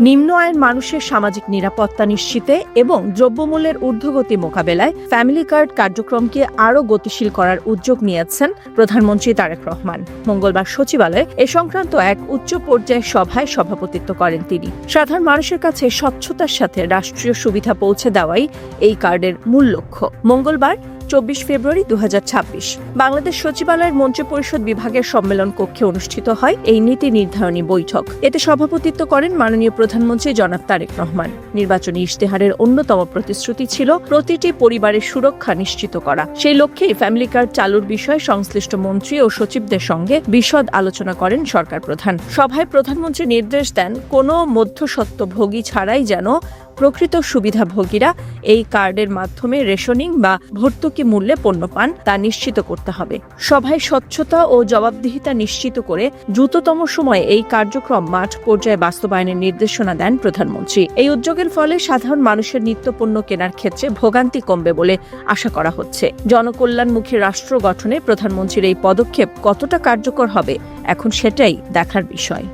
নিম্ন আয়ের মানুষের সামাজিক নিরাপত্তা নিশ্চিতে এবং দ্রব্যমূল্যের ঊর্ধ্বগতি মোকাবেলায় ফ্যামিলি কার্ড কার্যক্রমকে আরও গতিশীল করার উদ্যোগ নিয়েছেন প্রধানমন্ত্রী তারেক রহমান। মঙ্গলবার সচিবালয়ে এ সংক্রান্ত এক উচ্চ পর্যায়ের সভায় সভাপতিত্ব করেন তিনি। সাধারণ মানুষের কাছে স্বচ্ছতার সাথে রাষ্ট্রীয় সুবিধা পৌঁছে দেওয়াই এই কার্ডের মূল লক্ষ্য। মঙ্গলবার 24 ফেব্রুয়ারি 2026 বাংলাদেশ সচিবালয়ের মন্ত্রিপরিষদ বিভাগের সম্মেলন কক্ষে অনুষ্ঠিত হয় এই নীতি নির্ধারণী বৈঠক। এতে সভাপতিত্ব করেন মাননীয় প্রধানমন্ত্রী জনাব তারেক রহমান। নির্বাচনী ইশতেহারের অন্যতম প্রতিশ্রুতি ছিল প্রতিটি পরিবারের সুরক্ষা নিশ্চিত করা। সেই লক্ষ্যেই ফ্যামিলি কার্ড চালুর বিষয়ে সংশ্লিষ্ট মন্ত্রী ও সচিবদের সঙ্গে বিশদ আলোচনা করেন সরকার প্রধান। সভায় প্রধানমন্ত্রী নির্দেশ দেন, কোনো মধ্যস্বত্বভোগী ছাড়াই যেন প্রকৃত সুবিধাভোগীরা এই কার্ডের মাধ্যমে রেশনিং বা ভর্তুকি মূল্যে পণ্য পান তা নিশ্চিত করতে হবে। সভায় স্বচ্ছতা ও জবাবদিহিতা নিশ্চিত করে দ্রুততম সময়ে এই কার্যক্রম মাঠ পর্যায়ে বাস্তবায়নের নির্দেশনা দেন প্রধানমন্ত্রী। এই উদ্যোগের ফলে সাধারণ মানুষের নিত্যপণ্য কেনার ক্ষেত্রে ভোগান্তি কমবে বলে আশা করা হচ্ছে। জনকল্যাণমুখী রাষ্ট্র গঠনে প্রধানমন্ত্রীর এই পদক্ষেপ কতটা কার্যকর হবে এখন সেটাই দেখার বিষয়।